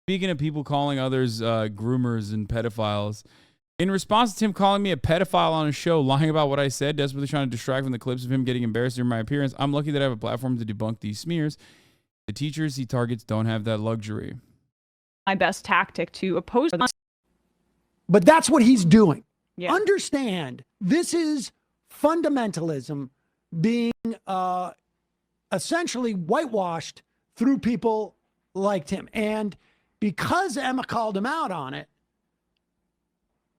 Speaking of people calling others groomers and pedophiles, in response to Tim calling me a pedophile on a show, lying about what I said, desperately trying to distract from the clips of him getting embarrassed during my appearance, I'm lucky that I have a platform to debunk these smears. The teachers he targets don't have that luxury. My best tactic to oppose them. But that's what he's doing. Yeah. Understand, this is fundamentalism being essentially whitewashed through people like Tim. And because Emma called him out on it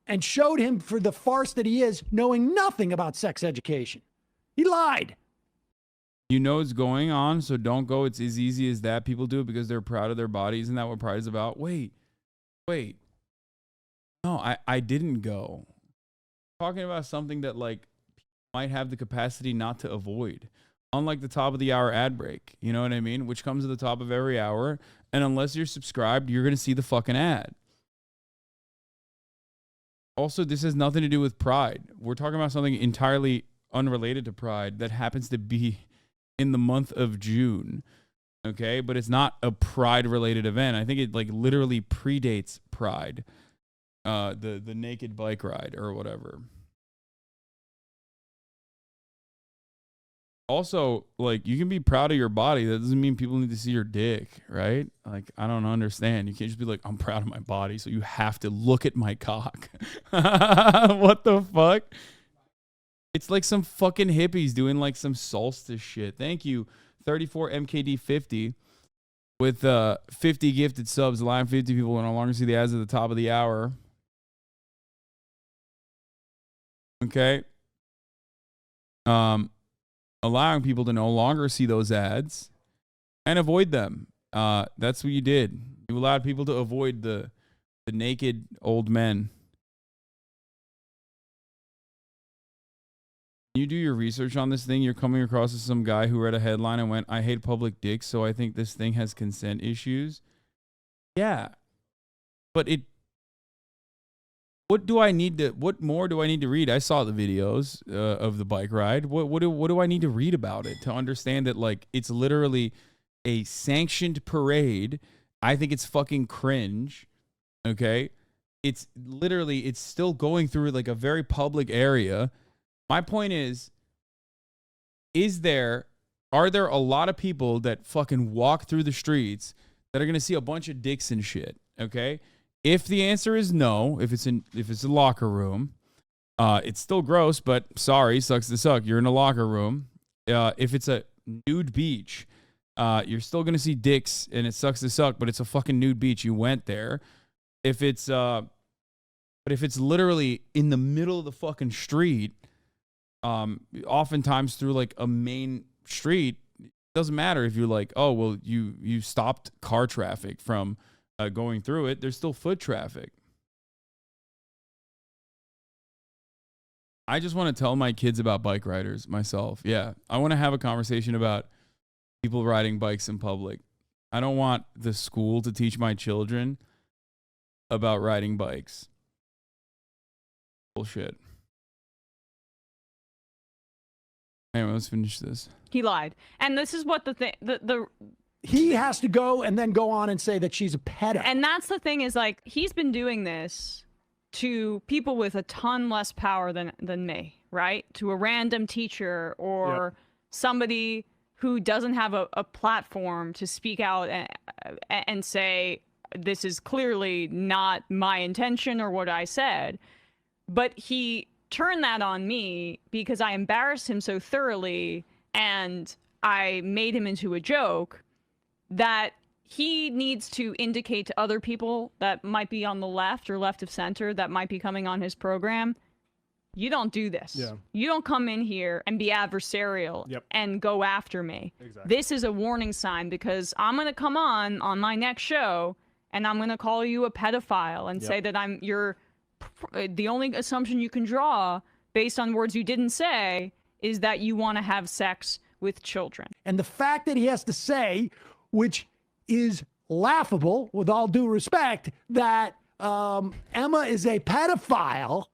and showed him for the farce that he is, knowing nothing about sex education, he lied. You know what's going on, so don't go. It's as easy as that. People do it because they're proud of their bodies. Isn't that what pride is about? Wait. No, I didn't go. Talking about something that like might have the capacity not to avoid. Unlike the top of the hour ad break, you know what I mean? Which comes at the top of every hour. And unless you're subscribed, you're going to see the fucking ad. Also, this has nothing to do with pride. We're talking about something entirely unrelated to pride that happens to be in the month of June. Okay? But it's not a pride related event. I think it like literally predates pride. The naked bike ride or whatever. Also, like, you can be proud of your body. That doesn't mean people need to see your dick, right? Like, I don't understand. You can't just be like, I'm proud of my body, so you have to look at my cock. What the fuck? It's like some fucking hippies doing like some solstice shit. Thank you, 34 MKD50 with 50 gifted subs, allowing 50 people to no longer see the ads at the top of the hour. Okay. Allowing people to no longer see those ads and avoid them. That's what you did. You allowed people to avoid the naked old men. You do your research on this thing, you're coming across as some guy who read a headline and went, I hate public dicks, so I think this thing has consent issues. Yeah. But what more do I need to read? I saw the videos of the bike ride. What do I need to read about it to understand that, like, it's literally a sanctioned parade? I think it's fucking cringe. Okay? It's still going through like a very public area. My point is are there a lot of people that fucking walk through the streets that are going to see a bunch of dicks and shit? Okay? If the answer is no, if it's a locker room, it's still gross, but sorry, sucks to suck. You're in a locker room. If it's a nude beach, you're still gonna see dicks, and it sucks to suck, but it's a fucking nude beach. You went there. If it's literally in the middle of the fucking street, oftentimes through like a main street, it doesn't matter if you're like, oh well, you stopped car traffic from going through it. There's still foot traffic. I just want to tell my kids about bike riders myself. Yeah, I want to have a conversation about people riding bikes in public. I don't want the school to teach my children about riding bikes. Bullshit. Anyway, let's finish this. He lied. And this is what he has to go and then go on and say that she's a pedo. And that's the thing, is like, he's been doing this to people with a ton less power than me, right? To a random teacher or somebody who doesn't have a platform to speak out and say, this is clearly not my intention or what I said. But he turned that on me because I embarrassed him so thoroughly and I made him into a joke, that he needs to indicate to other people that might be on the left or left of center that might be coming on his program, you don't do this. Yeah. You don't come in here and be adversarial and go after me. Exactly. This is a warning sign, because I'm going to come on my next show and I'm going to call you a pedophile and say that the only assumption you can draw based on words you didn't say is that you want to have sex with children. And the fact that he has to say, which is laughable with all due respect, that Emma is a pedophile,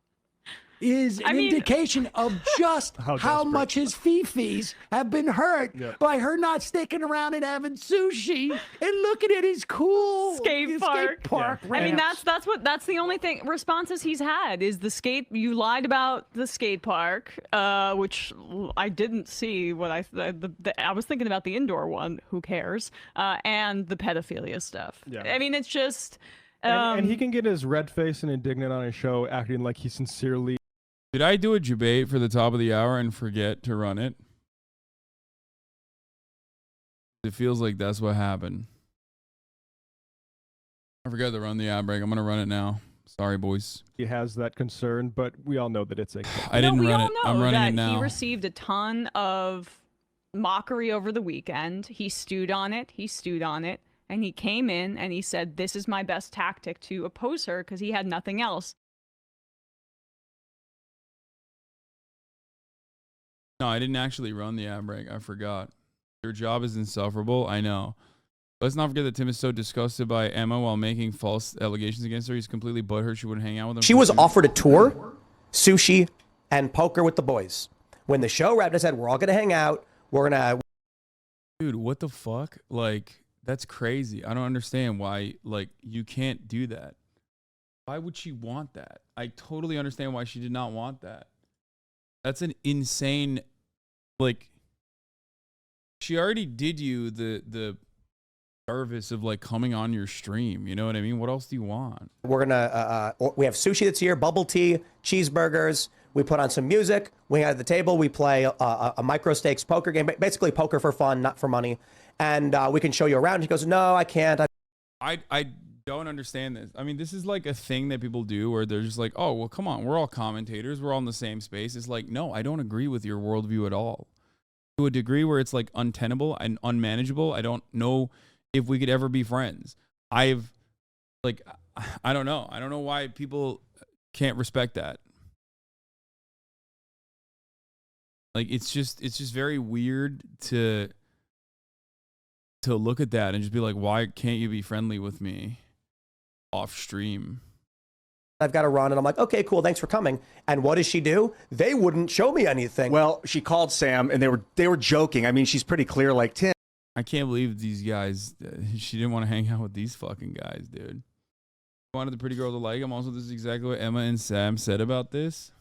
is an indication of just how much his fifis have been hurt by her not sticking around and having sushi and looking at his cool skate park. Ramps. I mean, that's the only thing responses he's had is the skate. You lied about the skate park, which I didn't see. What I was thinking about the indoor one. Who cares? And the pedophilia stuff. Yeah. I mean, it's just. And he can get his red face and indignant on his show, acting like he sincerely. Did I do a debate for the top of the hour and forget to run it? It feels like that's what happened. I forgot to run the ad break. I'm going to run it now. Sorry, boys. He has that concern, but we all know that it's a. I didn't run it. I'm running it now. He received a ton of mockery over the weekend. He stewed on it. And he came in and he said, this is my best tactic to oppose her because he had nothing else. No, I didn't actually run the ad break. I forgot. Your job is insufferable. I know. Let's not forget that Tim is so disgusted by Emma while making false allegations against her. He's completely butthurt she wouldn't hang out with him. She was offered a tour, sushi, and poker with the boys. When the show wrapped, I said, we're all going to hang out. We're going to... Dude, what the fuck? Like, that's crazy. I don't understand why, like, you can't do that. Why would she want that? I totally understand why she did not want that. That's an insane, like, she already did you the service of, like, coming on your stream. You know what I mean? What else do you want? We're going to, we have sushi that's here, bubble tea, cheeseburgers. We put on some music. We hang out at the table. We play a micro stakes poker game, basically poker for fun, not for money. And we can show you around. He goes, no, I can't. I don't understand this. I mean, this is like a thing that people do where they're just like, oh, well, come on. We're all commentators. We're all in the same space. It's like, no, I don't agree with your worldview at all. To a degree where it's like untenable and unmanageable, I don't know if we could ever be friends. I don't know. I don't know why people can't respect that. Like, it's just very weird to look at that and just be like, why can't you be friendly with me off stream? I've got to run. And I'm like, okay, cool. Thanks for coming. And what does she do? They wouldn't show me anything. Well, she called Sam and they were joking. I mean, she's pretty clear, like, Tim. I can't believe these guys, she didn't want to hang out with these fucking guys, dude. Wanted the pretty girl to like him. Also, this is exactly what Emma and Sam said about this.